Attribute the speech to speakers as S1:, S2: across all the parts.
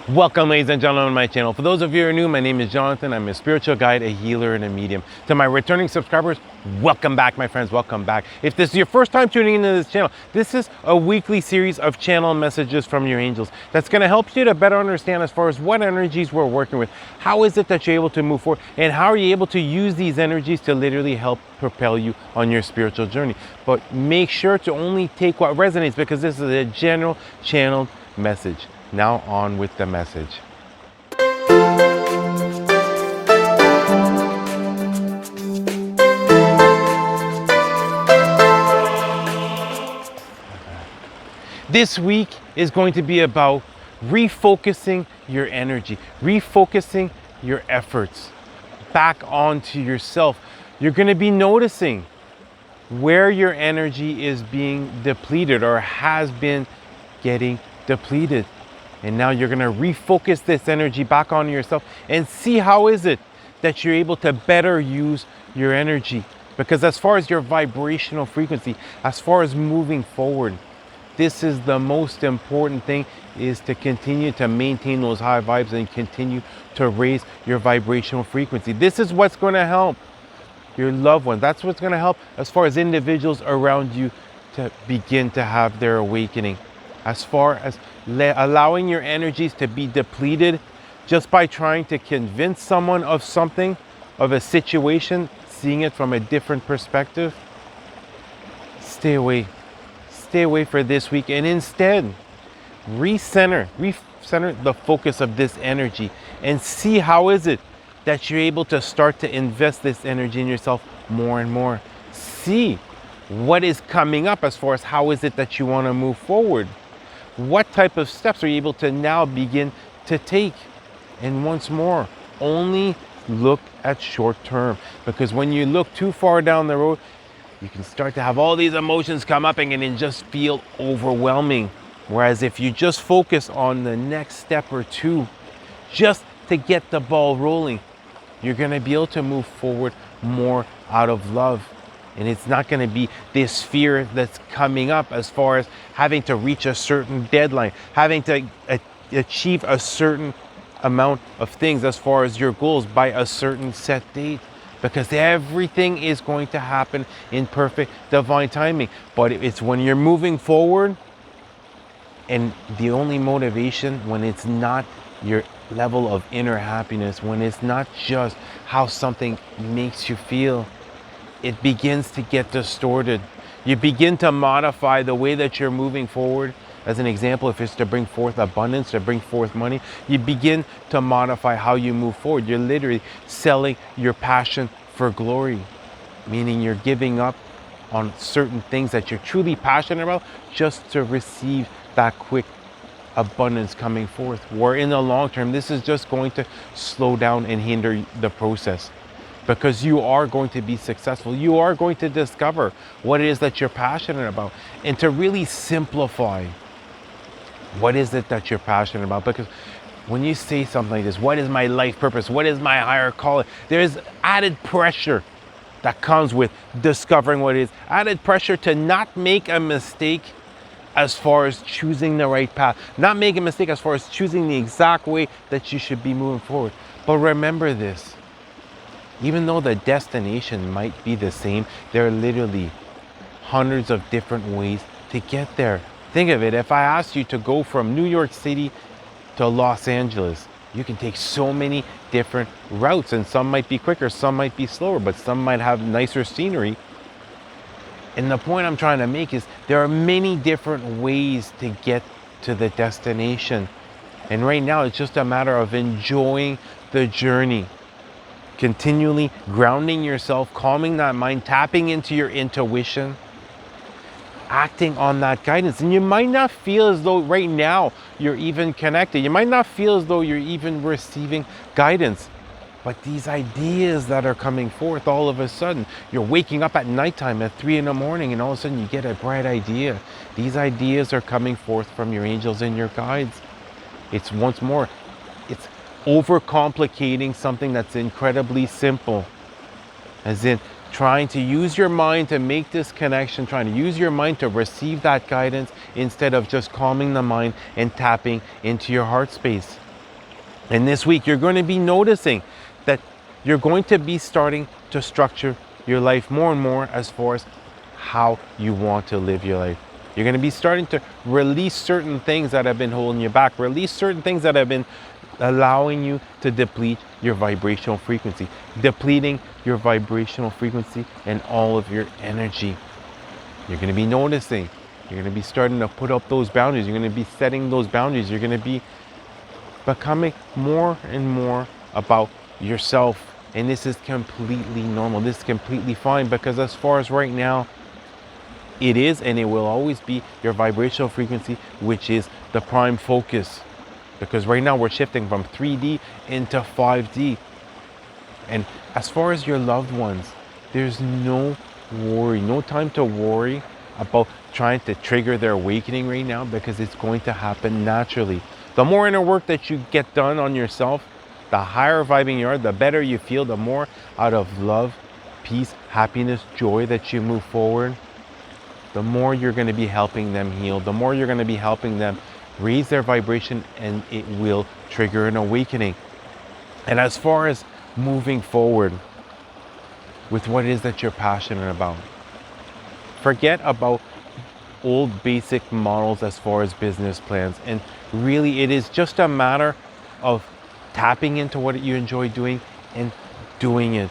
S1: Welcome, ladies and gentlemen, to my channel. For those of you who are new, my name is Jonathan. I'm a spiritual guide, a healer, and a medium. To my returning subscribers, welcome back, my friends. Welcome back. If this is your first time tuning into this channel, this is a weekly series of channel messages from your angels that's going to help you to better understand as far as what energies we're working with. How is it that you're able to move forward, and how are you able to use these energies to literally help propel you on your spiritual journey. But make sure to only take what resonates, because this is a general channeled message. Now on with the message. This week is going to be about refocusing your energy, refocusing your efforts back onto yourself. You're going to be noticing where your energy is being depleted or has been getting depleted. And now you're going to refocus this energy back on yourself and see how is it that you're able to better use your energy. Because as far as your vibrational frequency, as far as moving forward, this is the most important thing, is to continue to maintain those high vibes and continue to raise your vibrational frequency. This is what's going to help your loved ones. That's what's going to help as far as individuals around you to begin to have their awakening. As far as allowing your energies to be depleted just by trying to convince someone of something, of a situation, seeing it from a different perspective, stay away. Stay away for this week, and instead recenter the focus of this energy and see how is it that you're able to start to invest this energy in yourself more and more. See what is coming up as far as how is it that you want to move forward. What type of steps are you able to now begin to take? And once more, only look at short term, because when you look too far down the road, you can start to have all these emotions come up and it just feel overwhelming. Whereas if you just focus on the next step or two, just to get the ball rolling, you're going to be able to move forward more out of love. And it's not going to be this fear that's coming up as far as having to reach a certain deadline, having to achieve a certain amount of things as far as your goals by a certain set date. Because everything is going to happen in perfect divine timing. But it's when you're moving forward, and the only motivation, when it's not your level of inner happiness, when it's not just how something makes you feel, it begins to get distorted. You begin to modify the way that you're moving forward. As an example, if it's to bring forth abundance, to bring forth money, you begin to modify how you move forward. You're literally selling your passion for glory, meaning you're giving up on certain things that you're truly passionate about just to receive that quick abundance coming forth. Where in the long term, this is just going to slow down and hinder the process. Because you are going to be successful. You are going to discover what it is that you're passionate about. And to really simplify, what is it that you're passionate about? Because when you say something like this, what is my life purpose? What is my higher calling? There's added pressure that comes with discovering what it is. Added pressure to not make a mistake as far as choosing the right path. Not make a mistake as far as choosing the exact way that you should be moving forward. But remember this. Even though the destination might be the same, there are literally hundreds of different ways to get there. Think of it, if I asked you to go from New York City to Los Angeles, you can take so many different routes, and some might be quicker, some might be slower, but some might have nicer scenery. And the point I'm trying to make is there are many different ways to get to the destination. And right now, it's just a matter of enjoying the journey. Continually grounding yourself, calming that mind, tapping into your intuition, acting on that guidance. And you might not feel as though right now you're even connected. You might not feel as though you're even receiving guidance. But these ideas that are coming forth all of a sudden, you're waking up at nighttime at 3 a.m, and all of a sudden you get a bright idea. These ideas are coming forth from your angels and your guides. It's once more, it's overcomplicating something that's incredibly simple, as in trying to use your mind to make this connection, trying to use your mind to receive that guidance instead of just calming the mind and tapping into your heart space. And this week, you're going to be noticing that you're going to be starting to structure your life more and more as far as how you want to live your life. You're going to be starting to release certain things that have been holding you back, release certain things that have been allowing you to deplete your vibrational frequency, depleting your vibrational frequency and all of your energy. You're going to be noticing, you're going to be starting to put up those boundaries, you're going to be setting those boundaries, you're going to be becoming more and more about yourself. And this is completely normal. This is completely fine, because as far as right now, it is and it will always be your vibrational frequency, which is the prime focus. Because right now we're shifting from 3D into 5D. And as far as your loved ones, there's no worry, no time to worry about trying to trigger their awakening right now, because it's going to happen naturally. The more inner work that you get done on yourself, the higher vibing you are, the better you feel, the more out of love, peace, happiness, joy that you move forward, the more you're going to be helping them heal, the more you're going to be helping them raise their vibration, and it will trigger an awakening. And as far as moving forward with what it is that you're passionate about, forget about old basic models as far as business plans. And really, it is just a matter of tapping into what you enjoy doing and doing it.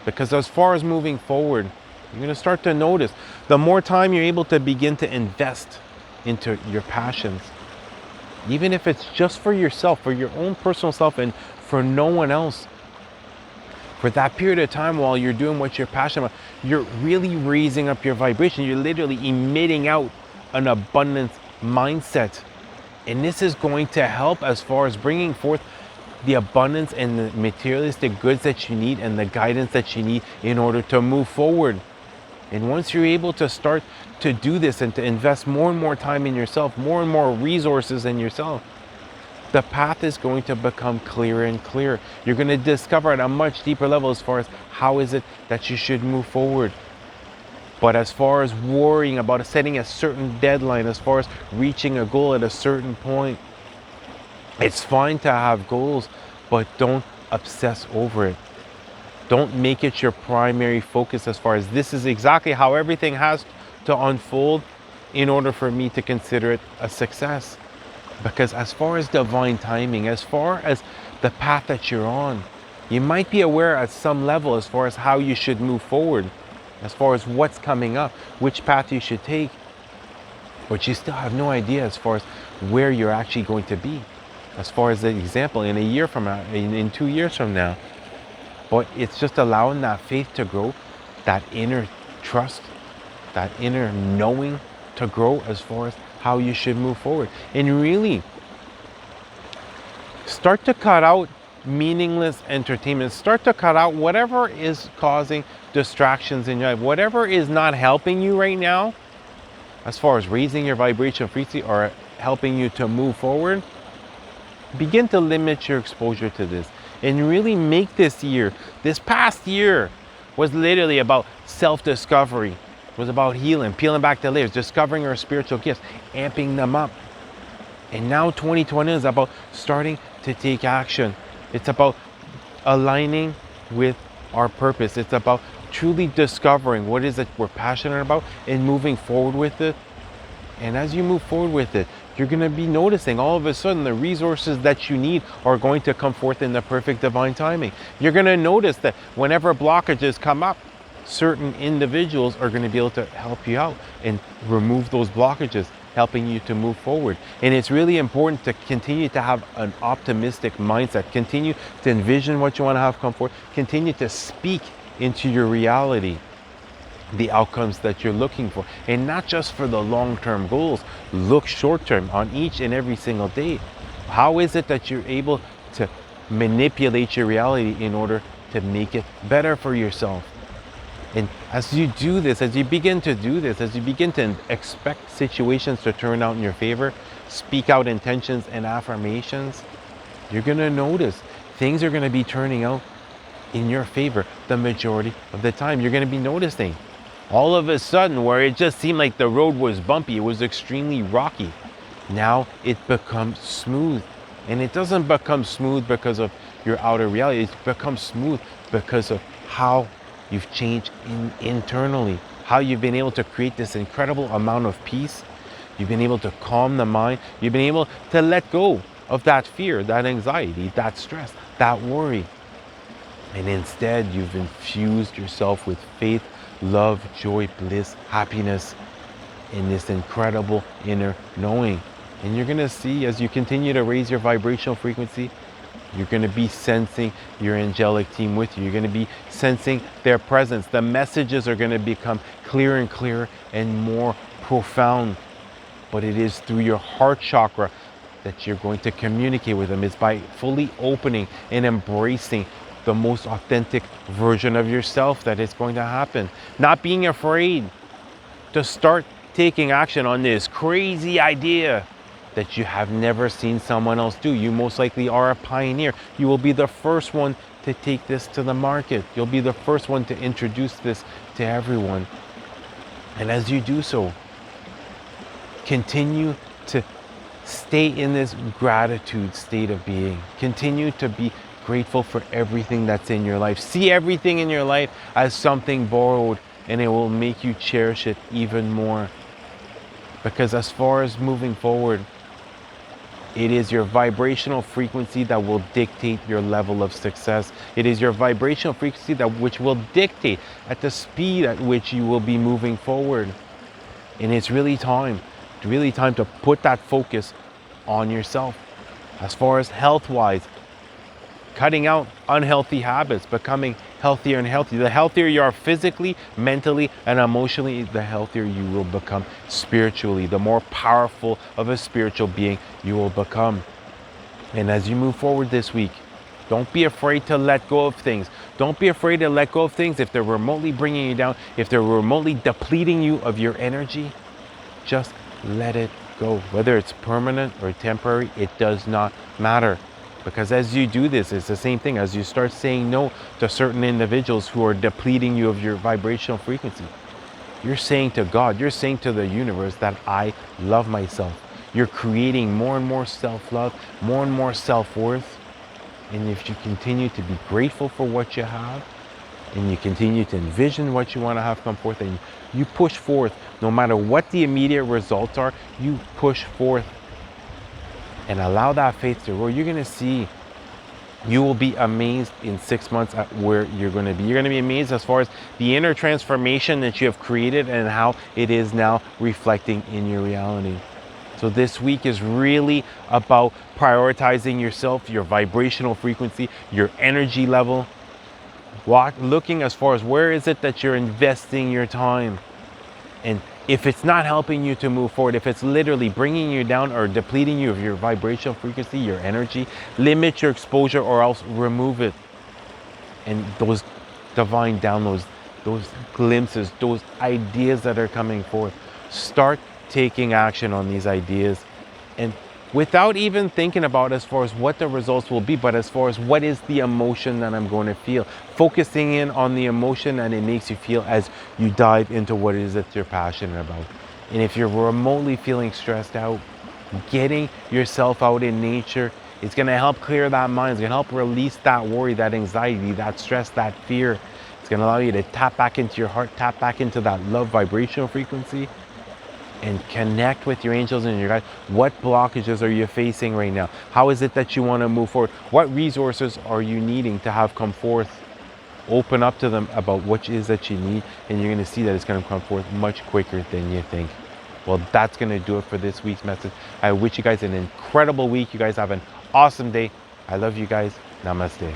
S1: Because as far as moving forward, you're going to start to notice the more time you're able to begin to invest into your passions, even if it's just for yourself, for your own personal self and for no one else, for that period of time while you're doing what you're passionate about, you're really raising up your vibration. You're literally emitting out an abundance mindset. And this is going to help as far as bringing forth the abundance and the materialistic goods that you need and the guidance that you need in order to move forward. And once you're able to start to do this and to invest more and more time in yourself, more and more resources in yourself, the path is going to become clearer and clearer. You're going to discover at a much deeper level as far as how is it that you should move forward. But as far as worrying about setting a certain deadline, as far as reaching a goal at a certain point, it's fine to have goals, but don't obsess over it. Don't make it your primary focus as far as this is exactly how everything has to unfold in order for me to consider it a success. Because as far as divine timing, as far as the path that you're on, you might be aware at some level as far as how you should move forward, as far as what's coming up, which path you should take, but you still have no idea as far as where you're actually going to be. As far as the example, in a year from now, in 2 years from now. But it's just allowing that faith to grow, that inner trust, that inner knowing to grow as far as how you should move forward. And really start to cut out meaningless entertainment. Start to cut out whatever is causing distractions in your life, whatever is not helping you right now as far as raising your vibration frequency or helping you to move forward. Begin to limit your exposure to this and really make this year, this past year was literally about self-discovery. It was about healing, peeling back the layers, discovering our spiritual gifts, amping them up. And now 2020 is about starting to take action. It's about aligning with our purpose. It's about truly discovering what it is that we're passionate about and moving forward with it. And as you move forward with it, you're going to be noticing all of a sudden the resources that you need are going to come forth in the perfect divine timing. You're going to notice that whenever blockages come up, certain individuals are going to be able to help you out and remove those blockages, helping you to move forward. And it's really important to continue to have an optimistic mindset, continue to envision what you want to have come forth, continue to speak into your reality the outcomes that you're looking for, and not just for the long-term goals. Look short-term on each and every single day. How is it that you're able to manipulate your reality in order to make it better for yourself? And as you do this, as you begin to do this, as you begin to expect situations to turn out in your favor, speak out intentions and affirmations, you're going to notice things are going to be turning out in your favor the majority of the time. You're going to be noticing all of a sudden where it just seemed like the road was bumpy, it was extremely rocky, now it becomes smooth. And it doesn't become smooth because of your outer reality. It becomes smooth because of how you've changed internally, how you've been able to create this incredible amount of peace. You've been able to calm the mind. You've been able to let go of that fear, that anxiety, that stress, that worry. And instead, you've infused yourself with faith, love, joy, bliss, happiness in this incredible inner knowing. And you're going to see, as you continue to raise your vibrational frequency, you're going to be sensing your angelic team with you. You're going to be sensing their presence. The messages are going to become clearer and clearer and more profound. But it is through your heart chakra that you're going to communicate with them. It's by fully opening and embracing the most authentic version of yourself that it's going to happen. Not being afraid to start taking action on this crazy idea that you have never seen someone else do. You most likely are a pioneer. You will be the first one to take this to the market. You'll be the first one to introduce this to everyone. And as you do so, continue to stay in this gratitude state of being. Continue to be grateful for everything that's in your life. See everything in your life as something borrowed, and it will make you cherish it even more. Because as far as moving forward, it is your vibrational frequency that will dictate your level of success. It is your vibrational frequency which will dictate at the speed at which you will be moving forward. And it's really time to put that focus on yourself. As far as health-wise, cutting out unhealthy habits, becoming healthier and healthier. The healthier you are physically, mentally, and emotionally, the healthier you will become spiritually. The more powerful of a spiritual being you will become. And as you move forward this week, don't be afraid to let go of things. Don't be afraid to let go of things if they're remotely bringing you down, if they're remotely depleting you of your energy. Just let it go. Whether it's permanent or temporary, it does not matter. Because as you do this, it's the same thing. As you start saying no to certain individuals who are depleting you of your vibrational frequency, you're saying to God, you're saying to the universe that I love myself. You're creating more and more self-love, more and more self-worth. And if you continue to be grateful for what you have, and you continue to envision what you want to have come forth, and you push forth, no matter what the immediate results are, you push forth and allow that faith to grow, you're going to see, you will be amazed in 6 months at where you're going to be. You're going to be amazed as far as the inner transformation that you have created and how it is now reflecting in your reality. So this week is really about prioritizing yourself, your vibrational frequency, your energy level. Looking as far as where is it that you're investing your time. And if it's not helping you to move forward, if it's literally bringing you down or depleting you of your vibrational frequency, your energy, limit your exposure or else remove it. And those divine downloads, those glimpses, those ideas that are coming forth, start taking action on these ideas. And without even thinking about as far as what the results will be, but as far as what is the emotion that I'm going to feel. Focusing in on the emotion that it makes you feel as you dive into what it is that you're passionate about. And if you're remotely feeling stressed out, getting yourself out in nature, it's going to help clear that mind. It's going to help release that worry, that anxiety, that stress, that fear. It's going to allow you to tap back into your heart, tap back into that love vibrational frequency, and connect with your angels and your guides. What blockages are you facing right now? How is it that you want to move forward? What resources are you needing to have come forth? Open up to them about what it is that you need, and you're going to see that it's going to come forth much quicker than you think. Well, that's going to do it for this week's message. I wish you guys an incredible week. You guys have an awesome day. I love you guys. Namaste.